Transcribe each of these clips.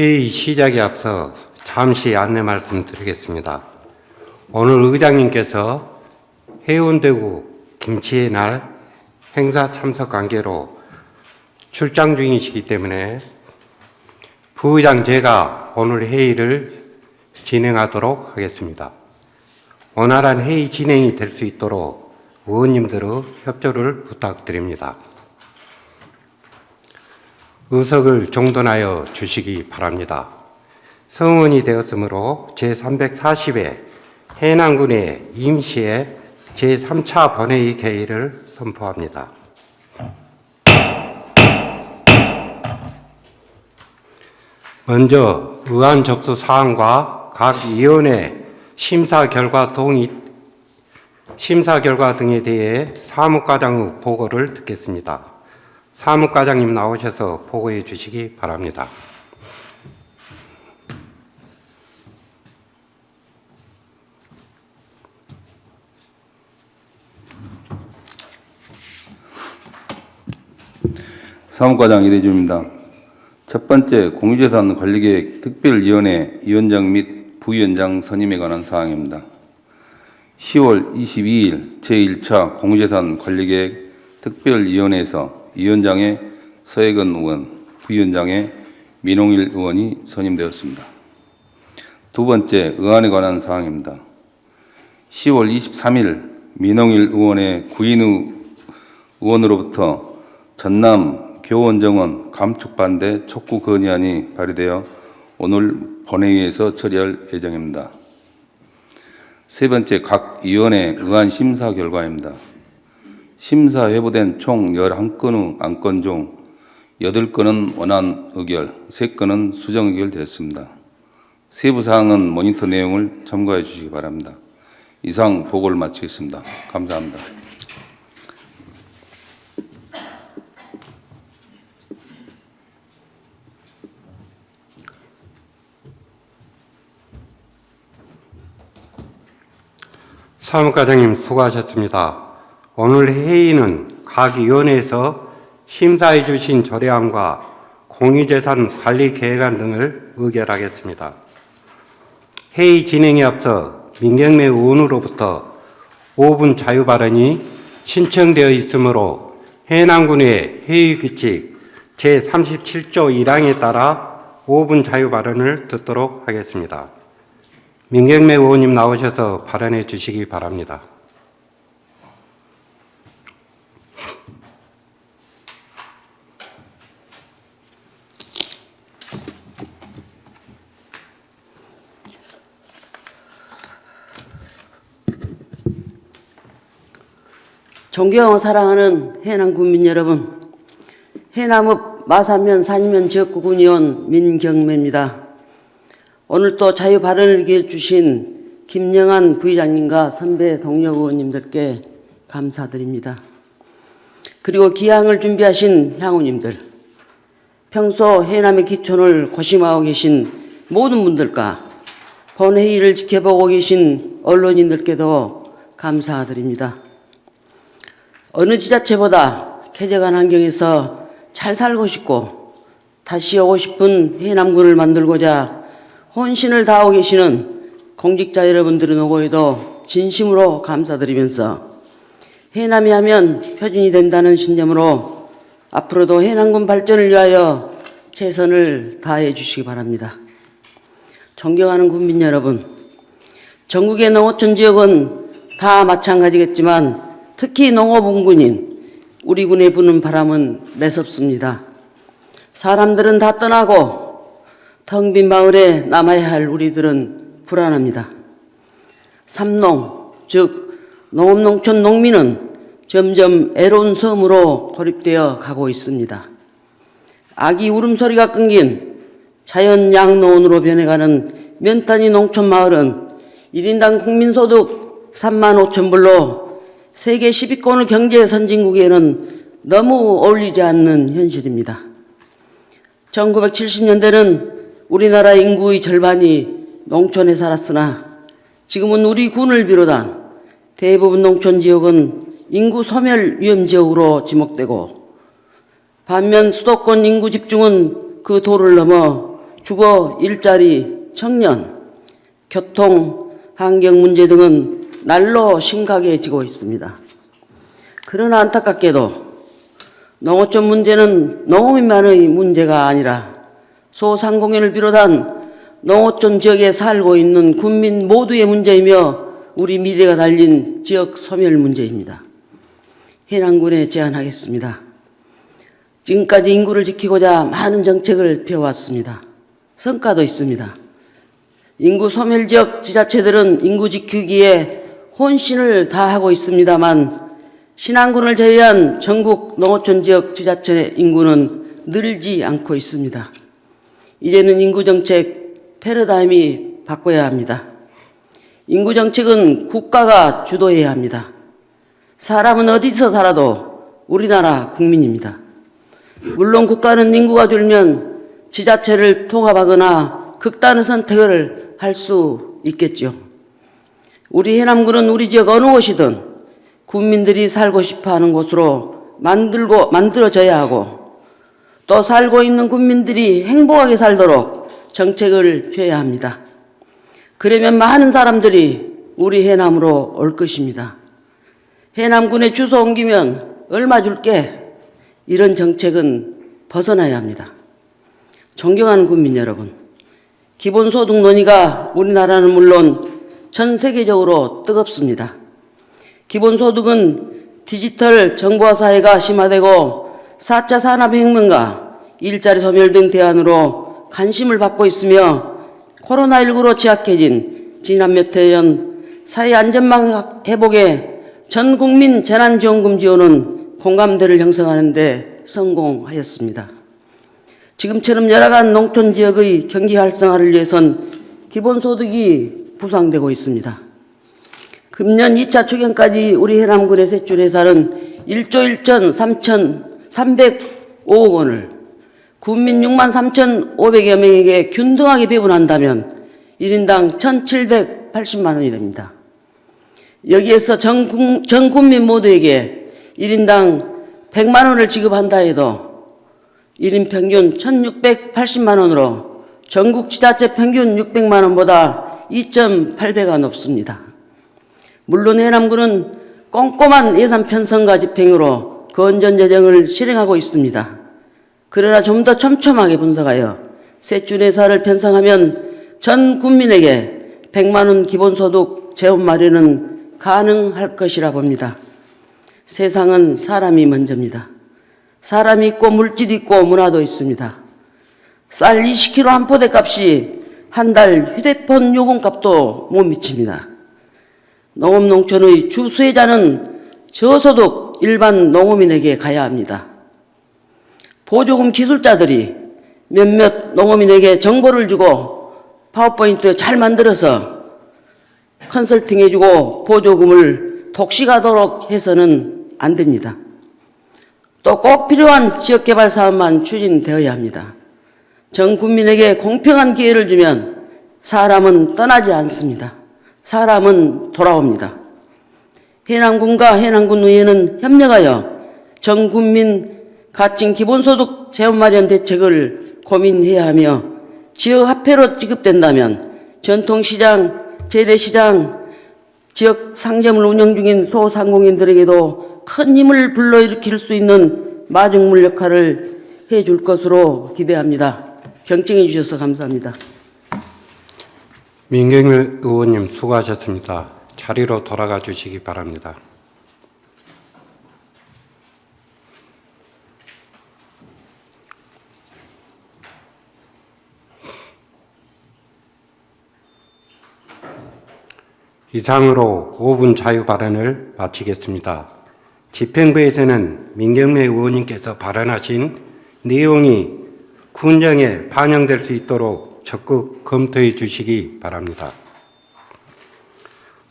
회의 시작에 앞서 잠시 안내 말씀드리겠습니다. 오늘 의장님께서 해운대구 김치의 날 행사 참석 관계로 출장 중이시기 때문에 부의장 제가 오늘 회의를 진행하도록 하겠습니다. 원활한 회의 진행이 될 수 있도록 의원님들의 협조를 부탁드립니다. 의석을 정돈하여 주시기 바랍니다. 성원이 되었으므로 제340회 해남군의 임시의 제3차 본회의 개의를 선포합니다. 먼저 의안 접수 사항과 각 위원회 심사 결과 등에 대해 사무과장의 보고를 듣겠습니다. 사무과장님 나오셔서 보고해 주시기 바랍니다. 사무과장 이대주입니다. 첫 번째, 공유재산관리계획 특별위원회 위원장 및 부위원장 선임에 관한 사항입니다. 10월 22일 제1차 공유재산관리계획 특별위원회에서 위원장의 서혜건 의원, 부위원장의 민홍일 의원이 선임되었습니다. 두 번째, 의안에 관한 사항입니다. 10월 23일 민홍일 의원의 구인 의원으로부터 전남 교원정원 감축 반대 촉구 건의안이 발의되어 오늘 본회의에서 처리할 예정입니다. 세 번째, 각 위원회 의안 심사 결과입니다. 심사 회부된 총 11건의 안건 중 8건은 원안 의결, 3건은 수정 의결되었습니다. 세부 사항은 모니터 내용을 참고해 주시기 바랍니다. 이상 보고를 마치겠습니다. 감사합니다. 사무과장님 수고하셨습니다. 오늘 회의는 각 위원회에서 심사해 주신 조례안과 공유재산 관리 계획안 등을 의결하겠습니다. 회의 진행에 앞서 민경래 의원으로부터 5분 자유 발언이 신청되어 있으므로 해남군의 회의 규칙 제37조 1항에 따라 5분 자유 발언을 듣도록 하겠습니다. 민경래 의원님 나오셔서 발언해 주시기 바랍니다. 존경하고 사랑하는 해남 군민 여러분, 해남읍 마사면 산면 지역구군의원 민경매입니다. 오늘 또 자유 발언을 기회 주신 김영한 부의장님과 선배 동료 의원님들께 감사드립니다. 그리고 기항을 준비하신 향우님들, 평소 해남의 기촌을 고심하고 계신 모든 분들과 본회의를 지켜보고 계신 언론인들께도 감사드립니다. 어느 지자체보다 쾌적한 환경에서 잘 살고 싶고 다시 오고 싶은 해남군을 만들고자 혼신을 다하고 계시는 공직자 여러분들의 노고에도 진심으로 감사드리면서 해남이 하면 표준이 된다는 신념으로 앞으로도 해남군 발전을 위하여 최선을 다해 주시기 바랍니다. 존경하는 군민 여러분, 전국의 농어촌 지역은 다 마찬가지겠지만 특히 농어분군인 우리 군에 부는 바람은 매섭습니다. 사람들은 다 떠나고 텅 빈 마을에 남아야 할 우리들은 불안합니다. 삼농, 즉 농업농촌 농민은 점점 애로운 섬으로 고립되어 가고 있습니다. 아기 울음소리가 끊긴 자연 양로원으로 변해가는 면탄이 농촌 마을은 1인당 국민소득 3만 5천 불로 세계 10위권의 경제 선진국에는 너무 어울리지 않는 현실입니다. 1970년대는 우리나라 인구의 절반이 농촌에 살았으나 지금은 우리 군을 비롯한 대부분 농촌 지역은 인구 소멸 위험 지역으로 지목되고 반면 수도권 인구 집중은 그 도를 넘어 주거, 일자리, 청년, 교통, 환경 문제 등은 날로 심각해지고 있습니다. 그러나 안타깝게도 농어촌 문제는 농업인만의 문제가 아니라 소상공인을 비롯한 농어촌 지역에 살고 있는 국민 모두의 문제이며 우리 미래가 달린 지역 소멸 문제입니다. 해남군에 제안하겠습니다. 지금까지 인구를 지키고자 많은 정책을 펴왔습니다. 성과도 있습니다. 인구 소멸 지역 지자체들은 인구 지키기에 혼신을 다하고 있습니다만 신안군을 제외한 전국 농어촌 지역 지자체 인구는 늘지 않고 있습니다. 이제는 인구정책 패러다임이 바꿔야 합니다. 인구정책은 국가가 주도해야 합니다. 사람은 어디서 살아도 우리나라 국민입니다. 물론 국가는 인구가 줄면 지자체를 통합하거나 극단의 선택을 할 수 있겠죠. 우리 해남군은 우리 지역 어느 곳이든 국민들이 살고 싶어하는 곳으로 만들어져야 하고 또 살고 있는 국민들이 행복하게 살도록 정책을 펴야 합니다. 그러면 많은 사람들이 우리 해남으로 올 것입니다. 해남군에 주소 옮기면 얼마 줄게? 이런 정책은 벗어나야 합니다. 존경하는 국민 여러분, 기본소득 논의가 우리나라는 물론 전 세계적으로 뜨겁습니다. 기본소득은 디지털 정보화 사회가 심화되고 4차 산업혁명과 일자리 소멸 등 대안으로 관심을 받고 있으며 코로나19로 취약해진 지난 몇 해 전 사회 안전망 회복에 전 국민 재난지원금 지원은 공감대를 형성하는 데 성공하였습니다. 지금처럼 열악한 농촌 지역의 경기 활성화를 위해선 기본소득이 부상되고 있습니다. 금년 2차 추경까지 우리 해남군의 세출예산은 1조 1,305억 원을 국민 6만 3,500여 명에게 균등하게 배분한다면 1인당 1,780만 원이 됩니다. 여기에서 전 국민 모두에게 1인당 100만 원을 지급한다 해도 1인 평균 1,680만 원으로 전국 지자체 평균 600만 원보다 2.8배가 높습니다. 물론 해남군은 꼼꼼한 예산 편성과 집행으로 건전 재정을 실행하고 있습니다. 그러나 좀 더 촘촘하게 분석하여 세출 예산을 편성하면 전 국민에게 100만 원 기본소득 재원 마련은 가능할 것이라 봅니다. 세상은 사람이 먼저입니다. 사람이 있고 물질이 있고 문화도 있습니다. 쌀 20kg 한 포대 값이 한 달 휴대폰 요금값도 못 미칩니다. 농업 농촌의 주 수혜자는 저소득 일반 농어민에게 가야 합니다. 보조금 기술자들이 몇몇 농어민에게 정보를 주고 파워포인트 잘 만들어서 컨설팅해주고 보조금을 독식하도록 해서는 안 됩니다. 또 꼭 필요한 지역개발 사업만 추진되어야 합니다. 전 국민에게 공평한 기회를 주면 사람은 떠나지 않습니다. 사람은 돌아옵니다. 해남군과 해남군의회는 협력하여 전 국민 가칭 기본소득 재원 마련 대책을 고민해야 하며 지역 화폐로 지급된다면 전통시장, 재래시장, 지역 상점을 운영 중인 소상공인들에게도 큰 힘을 불러일으킬 수 있는 마중물 역할을 해줄 것으로 기대합니다. 경청해 주셔서 감사합니다. 민경일 의원님 수고하셨습니다. 자리로 돌아가 주시기 바랍니다. 이상으로 5분 자유 발언을 마치겠습니다. 집행부에서는 민경래 의원님께서 발언하신 내용이 군정에 반영될 수 있도록 적극 검토해 주시기 바랍니다.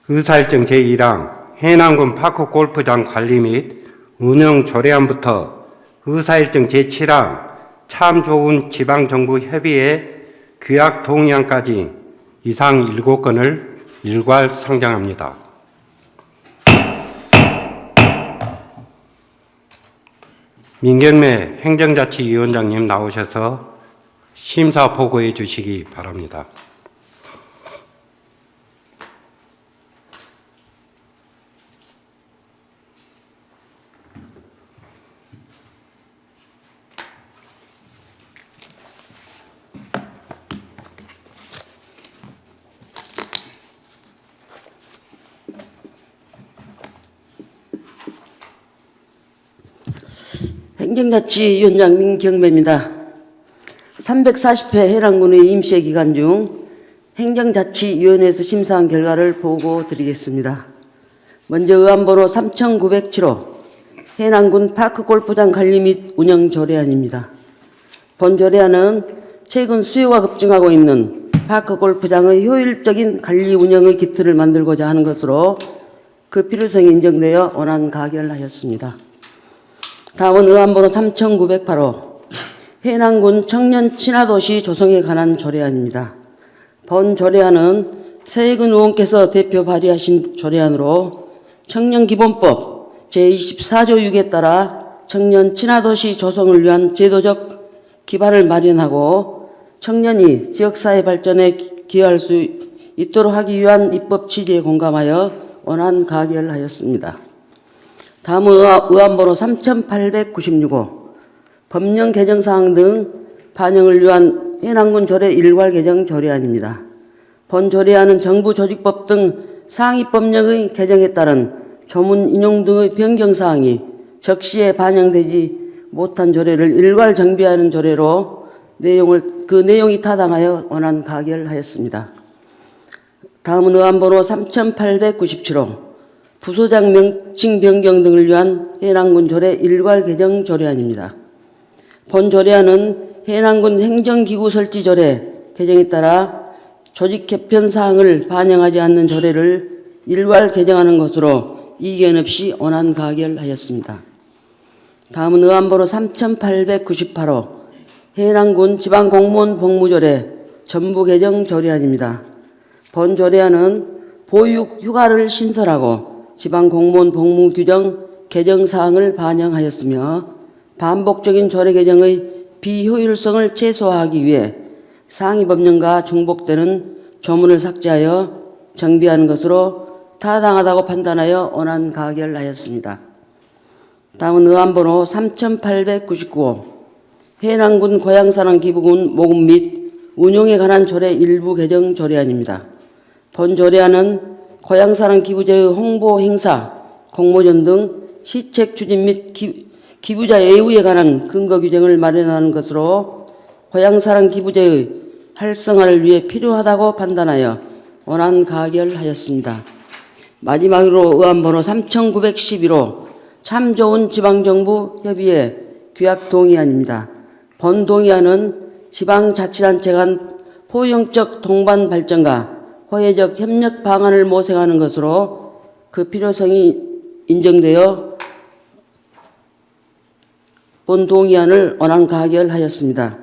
의사일정 제1항 해남군 파크 골프장 관리 및 운영 조례안부터 의사일정 제7항 참 좋은 지방정부 협의회 규약 동의안까지 이상 7건을 일괄 상정합니다. 민경래 행정자치위원장님 나오셔서 심사 보고해 주시기 바랍니다. 행정자치위원장 민경배입니다. 340회 해랑군의 임시회 기간 중 행정자치위원회에서 심사한 결과를 보고 드리겠습니다. 먼저 의안번호 3907호 해랑군 파크골프장 관리 및 운영 조례안입니다. 본 조례안은 최근 수요가 급증하고 있는 파크골프장의 효율적인 관리 운영의 기틀을 만들고자 하는 것으로 그 필요성이 인정되어 원안 가결하였습니다. 다음은 의안번호 3908호 해남군 청년 친화도시 조성에 관한 조례안입니다. 본 조례안은 서해근 의원께서 대표 발의하신 조례안으로 청년기본법 제24조 6에 따라 청년 친화도시 조성을 위한 제도적 기반을 마련하고 청년이 지역사회 발전에 기여할 수 있도록 하기 위한 입법 취지에 공감하여 원안 가결하였습니다. 다음은 의안번호 3896호 법령 개정사항 등 반영을 위한 해남군 조례 일괄 개정 조례안입니다. 본 조례안은 정부 조직법 등 상위 법령의 개정에 따른 조문 인용 등의 변경사항이 적시에 반영되지 못한 조례를 일괄 정비하는 조례로 그 내용이 타당하여 원안 가결하였습니다. 다음은 의안번호 3897호 부소장 명칭 변경 등을 위한 해남군 조례 일괄 개정 조례안입니다. 본 조례안은 해남군 행정기구 설치 조례 개정에 따라 조직 개편 사항을 반영하지 않는 조례를 일괄 개정하는 것으로 이견 없이 원안 가결하였습니다. 다음은 의안번호 3898호 해남군 지방공무원 복무조례 전부 개정 조례안입니다. 본 조례안은 보육 휴가를 신설하고 지방공무원 복무 규정 개정 사항을 반영하였으며 반복적인 조례 개정의 비효율성을 최소화하기 위해 상위 법령과 중복되는 조문을 삭제하여 정비하는 것으로 타당하다고 판단하여 원안 가결하였습니다. 다음은 의안번호 3899호 해남군 고향사랑기부금 모금 및 운용에 관한 조례 일부 개정 조례안입니다. 본 조례안은 고향사랑 기부제의 홍보 행사, 공모전 등 시책 추진 및 기부자 예우에 관한 근거 규정을 마련하는 것으로 고향사랑 기부제의 활성화를 위해 필요하다고 판단하여 원안 가결하였습니다. 마지막으로 의안번호 3911호 참 좋은 지방정부 협의회 규약 동의안입니다. 본 동의안은 지방자치단체 간 포용적 동반 발전과 호혜적 협력 방안을 모색하는 것으로 그 필요성이 인정되어 본 동의안을 원안 가결하였습니다.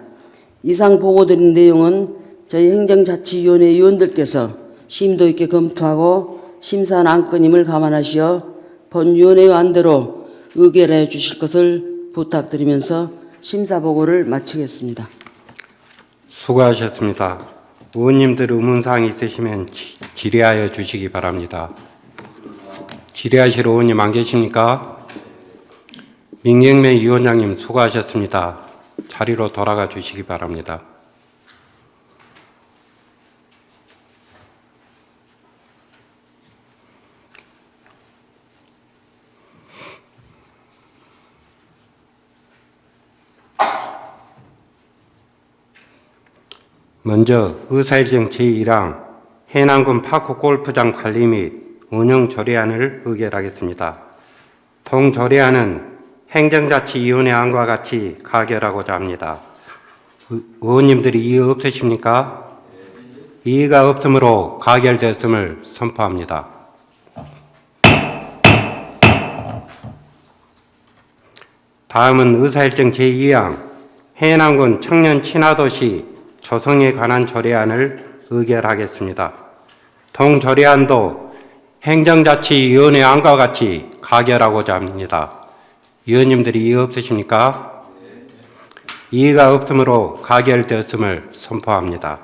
이상 보고드린 내용은 저희 행정자치위원회 위원들께서 심도 있게 검토하고 심사한 안건임을 감안하시어 본 위원회의 안대로 의결해 주실 것을 부탁드리면서 심사 보고를 마치겠습니다. 수고하셨습니다. 의원님들 의문사항 있으시면 질의하여 주시기 바랍니다. 질의하실 의원님 안 계십니까? 민경배 위원장님 수고하셨습니다. 자리로 돌아가 주시기 바랍니다. 먼저 의사일정 제1항 해남군 파크골프장 관리 및 운영 조례안을 의결하겠습니다. 동 조례안은 행정자치위원회 안과 같이 가결하고자 합니다. 의원님들이 이의 없으십니까? 이의가 없으므로 가결됐음을 선포합니다. 다음은 의사일정 제2항 해남군 청년 친화도시 조성에 관한 조례안을 의결하겠습니다. 동 조례안도 행정자치위원회 안과 같이 가결하고자 합니다. 위원님들이 이의 없으십니까? 이의가 없으므로 가결되었음을 선포합니다.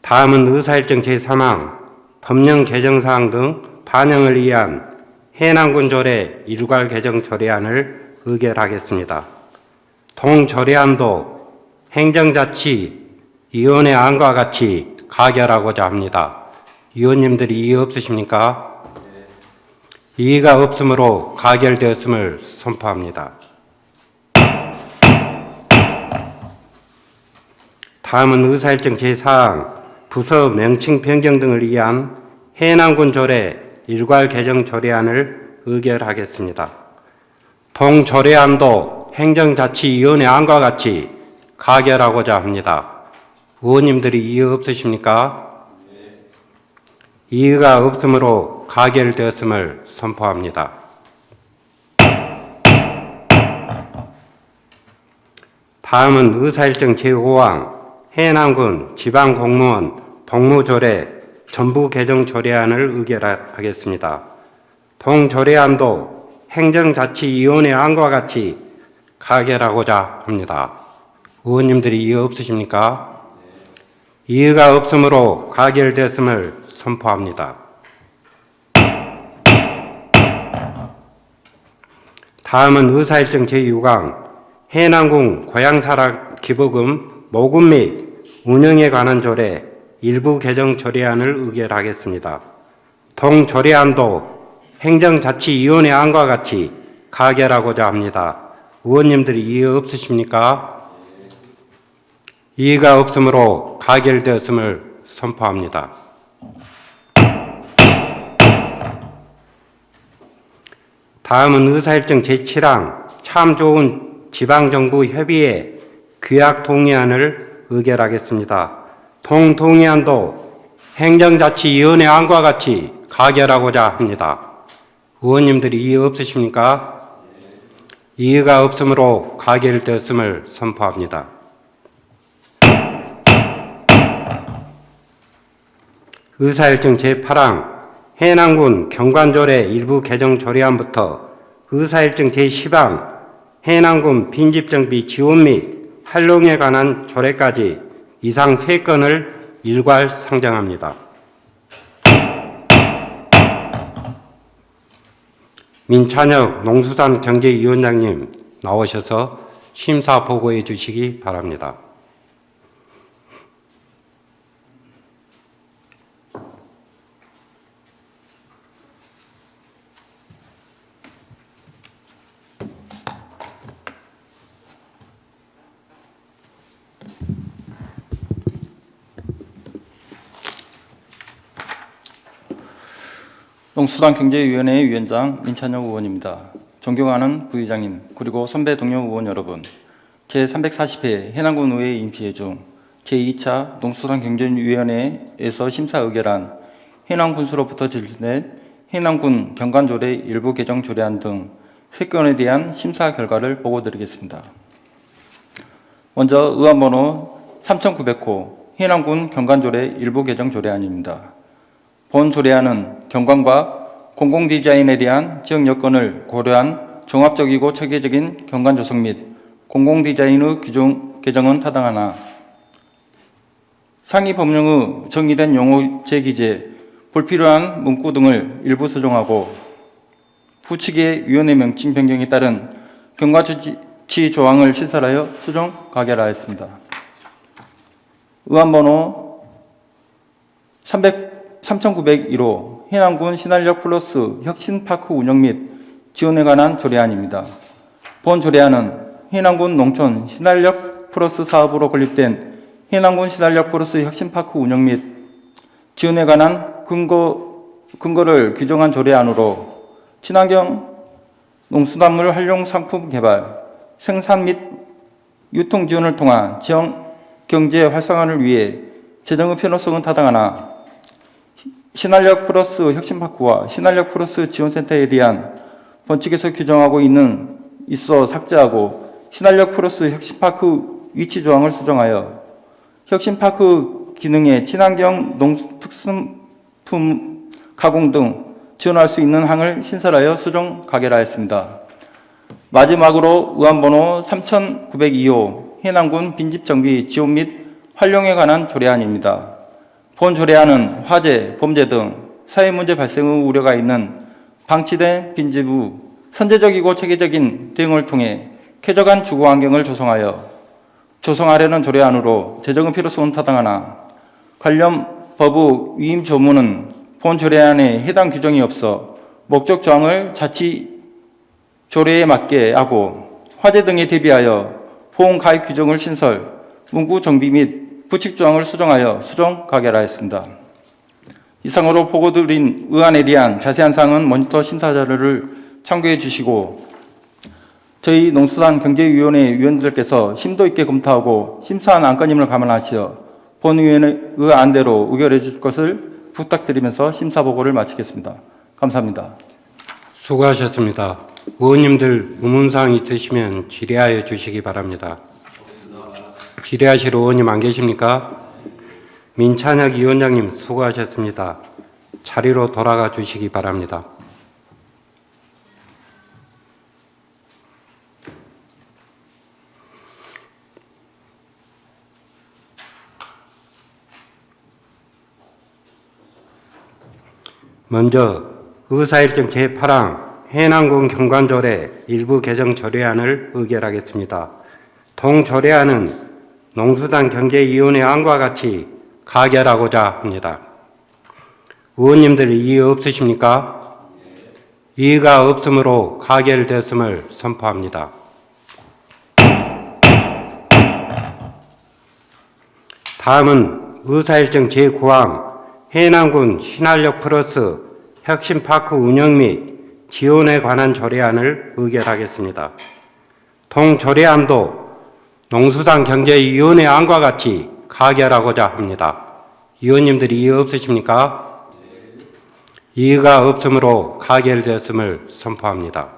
다음은 의사일정 제3항 법령 개정사항 등 반영을 위한 해남군 조례 일괄 개정 조례안을 의결하겠습니다. 동조례안도 행정자치위원회 안과 같이 가결하고자 합니다. 위원님들이 이의 없으십니까? 이의가 없으므로 가결되었음을 선포합니다. 다음은 의사일정 제4항 부서 명칭 변경 등을 위한 해남군 조례 일괄 개정 조례안을 의결하겠습니다. 동조례안도 행정자치위원회 안과 같이 가결하고자 합니다. 의원님들이 이의 없으십니까? 이의가 없으므로 가결되었음을 선포합니다. 다음은 의사일정 제5항 해남군 지방공무원 복무조례 전부 개정 조례안을 의결하겠습니다. 동조례안도 행정자치위원회 안과 같이 가결하고자 합니다. 의원님들이 이의 없으십니까? 이의가 없으므로 가결되었음을 선포합니다. 다음은 의사일정 제6항 해남군 고향사랑 기부금 모금 및 운영에 관한 조례 일부 개정 조례안을 의결하겠습니다. 동조례안도 행정자치위원회 안과 같이 가결하고자 합니다. 의원님들이 이의 없으십니까? 이의가 없으므로 가결되었음을 선포합니다. 다음은 의사일정 제7항 참 좋은 지방정부 협의회 규약 동의안을 의결하겠습니다. 동의안도 행정자치위원회 안과 같이 가결하고자 합니다. 의원님들이 이의 없으십니까? 이의가 없으므로 가결되었음을 선포합니다. 의사일정 제8항 해남군 경관조례 일부 개정 조례안부터 의사일정 제10항 해남군 빈집정비 지원 및 활용에 관한 조례까지 이상 3건을 일괄 상정합니다. 민찬혁 농수산경제위원장님 나오셔서 심사 보고해 주시기 바랍니다. 농수산경제위원회 위원장 민찬혁 의원입니다. 존경하는 부의장님 그리고 선배 동료 의원 여러분, 제340회 해남군 의회 임시회 중 제2차 농수산경제위원회에서 심사 의결한 해남군수로부터 제출된 해남군 경관조례 일부 개정 조례안 등 3건에 대한 심사 결과를 보고드리겠습니다. 먼저 의안번호 3900호 해남군 경관조례 일부 개정 조례안입니다. 본 조례안은 경관과 공공디자인에 대한 지역 여건을 고려한 종합적이고 체계적인 경관 조성 및 공공디자인의 개정은 타당하나 상위 법령의 정의된 용어 재기재, 불필요한 문구 등을 일부 수정하고 후측의 위원회 명칭 변경에 따른 경과 조치 조항을 신설하여 수정 가결하였습니다. 의안번호 3901호 해남군 신활역 플러스 혁신파크 운영 및 지원에 관한 조례안입니다. 본 조례안은 해남군 농촌 신활역 플러스 사업으로 건립된 해남군 신활역 플러스 혁신파크 운영 및 지원에 관한 근거를 규정한 조례안으로 친환경 농수산물 활용 상품 개발, 생산 및 유통 지원을 통한 지역 경제 활성화를 위해 재정의 필요성은 타당하나 신활역 플러스 혁신파크와 신활역 플러스 지원센터에 대한 본칙에서 규정하고 있어 삭제하고 신활역 플러스 혁신파크 위치 조항을 수정하여 혁신파크 기능에 친환경 농특산품 가공 등 지원할 수 있는 항을 신설하여 수정 가결하였습니다. 마지막으로 의안번호 3902호 해남군 빈집정비 지원 및 활용에 관한 조례안입니다. 본 조례안은 화재, 범죄 등 사회문제 발생의 우려가 있는 방치된 빈집 후 선제적이고 체계적인 대응을 통해 쾌적한 주거환경을 조성하려는 조례안으로 재정의 필요성은 타당하나 관련 법의 위임 조문은 본 조례안에 해당 규정이 없어 목적 조항을 자치 조례에 맞게 하고 화재 등에 대비하여 보험 가입 규정을 신설, 문구 정비 및 부칙 조항을 수정하여 수정 가결하였습니다. 이상으로 보고드린 의안에 대한 자세한 사항은 모니터 심사 자료를 참고해 주시고 저희 농수산경제위원회 위원들께서 심도 있게 검토하고 심사한 안건임을 감안하시어 본위원회의 안대로 의결해 주실 것을 부탁드리면서 심사 보고를 마치겠습니다. 감사합니다. 수고하셨습니다. 의원님들 의문사항 있으시면 질의하여 주시기 바랍니다. 질의하실 의원님 안 계십니까? 민찬혁 위원장님 수고하셨습니다. 자리로 돌아가 주시기 바랍니다. 먼저 의사일정 제8항 해남군 경관조례 일부 개정 조례안을 의결하겠습니다. 동조례안은 농수산경제위원회 안과 같이 가결하고자 합니다. 의원님들 이의 없으십니까? 이의가 없으므로 가결됐음을 선포합니다. 다음은 의사일정 제9항 해남군 신활력 플러스 혁신파크 운영 및 지원에 관한 조례안을 의결하겠습니다. 동조례안도 농수산경제위원회 안과 같이 가결하고자 합니다. 위원님들이 이의 없으십니까? 이의가 없으므로 가결됐음을 선포합니다.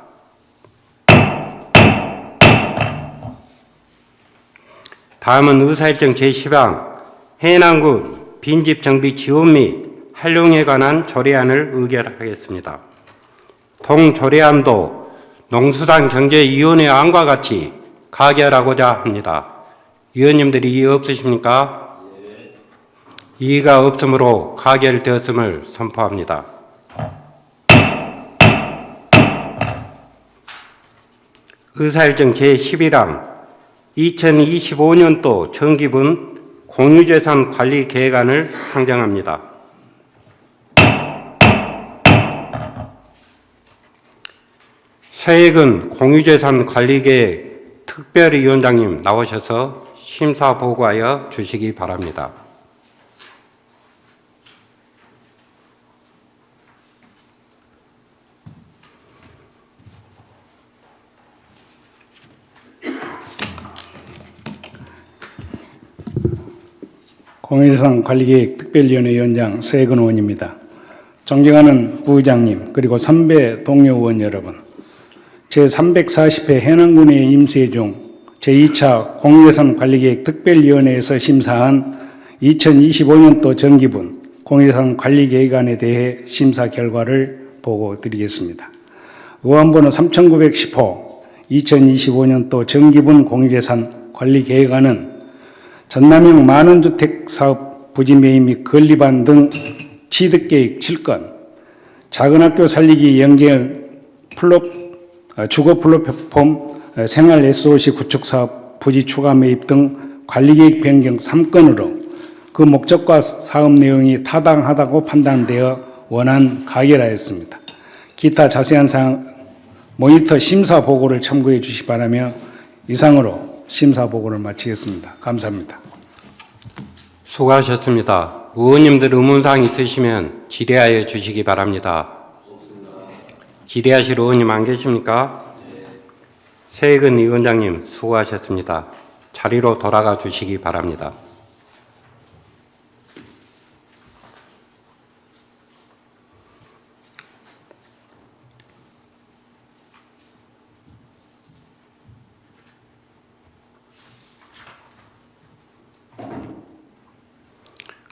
다음은 의사일정 제10항 해남군 빈집정비 지원 및 활용에 관한 조례안을 의결하겠습니다. 동조례안도 농수산경제위원회 안과 같이 가결하고자 합니다. 위원님들이 이의 없으십니까? 이의가 없으므로 가결되었음을 선포합니다. 의사일정 제11항 2025년도 정기분 공유재산 관리 계획안을 상정합니다. 서해근 공유재산 관리계획 특별위원장님 나오셔서 심사 보고하여 주시기 바랍니다. 공유재산 관리계획 특별위원회 위원장 서해근 의원입니다. 존경하는 부의장님 그리고 선배 동료 의원 여러분, 제340회 해남군의 임수회 중 제2차 공유재산 관리계획 특별위원회에서 심사한 2025년도 정기분 공유재산 관리계획안에 대해 심사 결과를 보고드리겠습니다. 의안번호 3910호 2025년도 정기분 공유재산 관리계획안은 전남형 만원주택사업 부지 매입 및 건립안 등 취득계획 7건, 작은학교 살리기 연계형 주거 플랫폼 생활 SOC 구축사업 부지 추가 매입 등 관리계획 변경 3건으로 그 목적과 사업 내용이 타당하다고 판단되어 원안 가결하였습니다. 기타 자세한 사항 모니터 심사 보고를 참고해 주시기 바라며 이상으로 심사 보고를 마치겠습니다. 감사합니다. 수고하셨습니다. 의원님들 의문사항 있으시면 질의하여 주시기 바랍니다. 질의하실 의원님 안 계십니까? 서해근 위원장님 수고하셨습니다. 자리로 돌아가 주시기 바랍니다.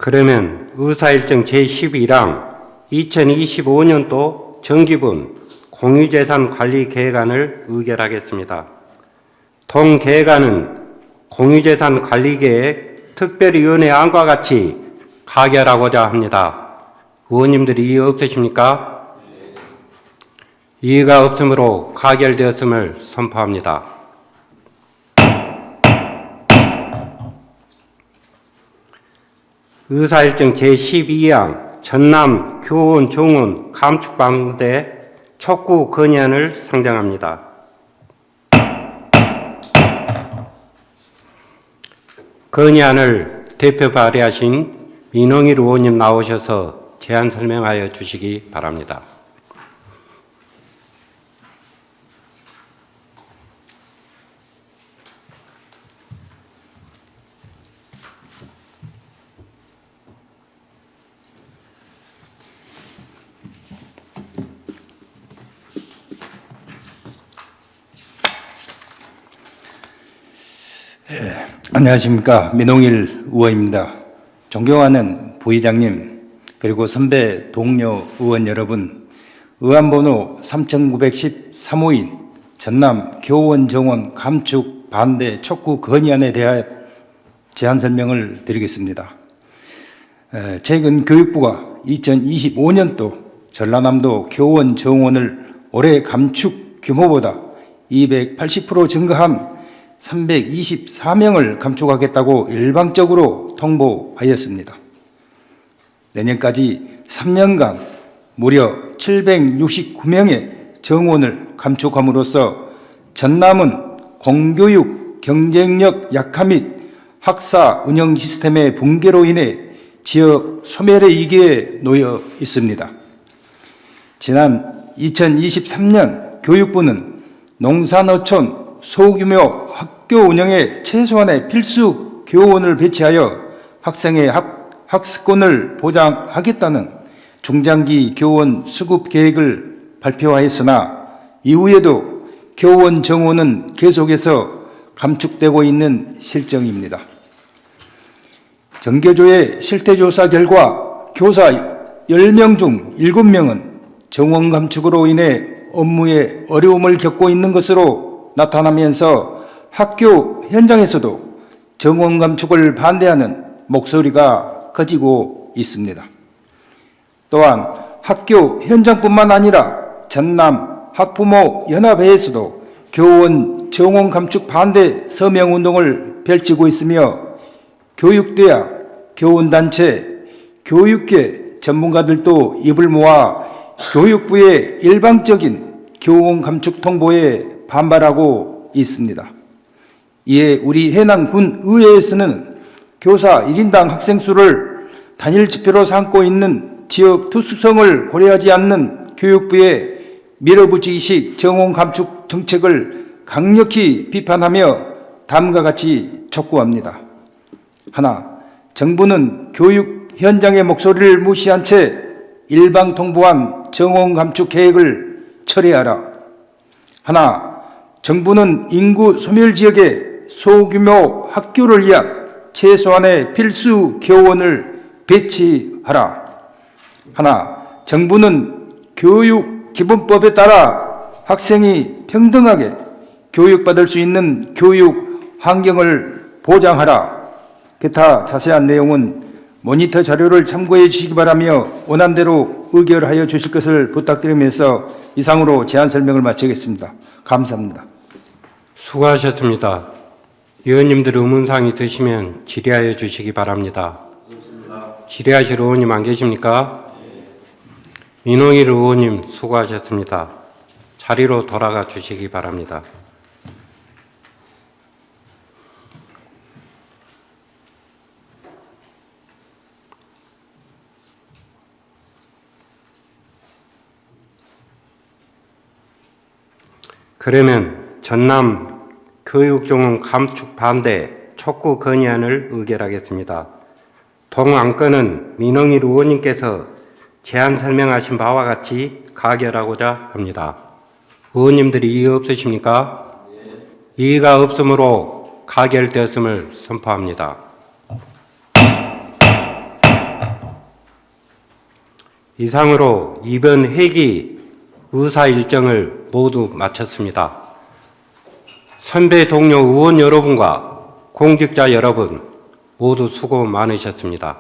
그러면 의사일정 제11항 2025년도 정기분 공유재산 관리 계획안을 의결하겠습니다. 동 계획안은 공유재산 관리 계획 특별위원회 안과 같이 가결하고자 합니다. 의원님들이 이의 없으십니까? 이의가 없으므로 가결되었음을 선포합니다. 의사일정 제12항 전남 교원 정원 감축반대 촉구 건의안을 상정합니다. 건의안을 대표 발의하신 민홍일 의원님 나오셔서 제안 설명하여 주시기 바랍니다. 안녕하십니까. 민홍일 의원입니다. 존경하는 부의장님, 그리고 선배 동료 의원 여러분, 의안번호 3913호인 전남 교원 정원 감축 반대 촉구 건의안에 대하여 제안 설명을 드리겠습니다. 최근 교육부가 2025년도 전라남도 교원 정원을 올해 감축 규모보다 280% 증가한 324명을 감축하겠다고 일방적으로 통보하였습니다. 내년까지 3년간 무려 769명의 정원을 감축함으로써 전남은 공교육 경쟁력 약화 및 학사 운영 시스템의 붕괴로 인해 지역 소멸의 위기에 놓여 있습니다. 지난 2023년 교육부는 농산어촌 소규모 학교 운영에 최소한의 필수 교원을 배치하여 학생의 학습권을 보장하겠다는 중장기 교원 수급 계획을 발표하였으나 이후에도 교원 정원은 계속해서 감축되고 있는 실정입니다. 전교조의 실태조사 결과 교사 10명 중 7명은 정원 감축으로 인해 업무에 어려움을 겪고 있는 것으로 나타나면서 학교 현장에서도 정원 감축을 반대하는 목소리가 커지고 있습니다. 또한 학교 현장뿐만 아니라 전남 학부모 연합회에서도 교원 정원 감축 반대 서명 운동을 펼치고 있으며 교육대학, 교원단체, 교육계 전문가들도 입을 모아 교육부의 일방적인 교원 감축 통보에 반발하고 있습니다. 이에 우리 해남군 의회에서는 교사 1인당 학생 수를 단일 지표로 삼고 있는 지역 특수성을 고려하지 않는 교육부의 밀어붙이기식 정원 감축 정책을 강력히 비판하며 다음과 같이 촉구합니다. 하나, 정부는 교육 현장의 목소리를 무시한 채 일방 통보한 정원 감축 계획을 철회하라. 하나, 정부는 인구 소멸 지역에 소규모 학교를 위한 최소한의 필수 교원을 배치하라. 하나, 정부는 교육기본법에 따라 학생이 평등하게 교육받을 수 있는 교육 환경을 보장하라. 기타 자세한 내용은 모니터 자료를 참고해 주시기 바라며 원안대로 의결하여 주실 것을 부탁드리면서 이상으로 제안 설명을 마치겠습니다. 감사합니다. 수고하셨습니다. 의원님들 의문사항이 있으시면 질의하여 주시기 바랍니다. 질의하실 의원님 안 계십니까? 민홍일 의원님 수고하셨습니다. 자리로 돌아가 주시기 바랍니다. 그러면 전남 교육정원 감축 반대 촉구 건의안을 의결하겠습니다. 동안건은 민홍일 의원님께서 제안 설명하신 바와 같이 가결하고자 합니다. 의원님들이 이의 없으십니까? 이의가 없으므로 가결되었음을 선포합니다. 이상으로 이번 회기 의사 일정을 모두 마쳤습니다. 선배 동료 의원 여러분과 공직자 여러분 모두 수고 많으셨습니다.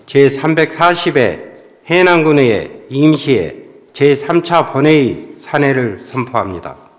제340회 해남군의 임시회 제3차 본회의 산회를 선포합니다.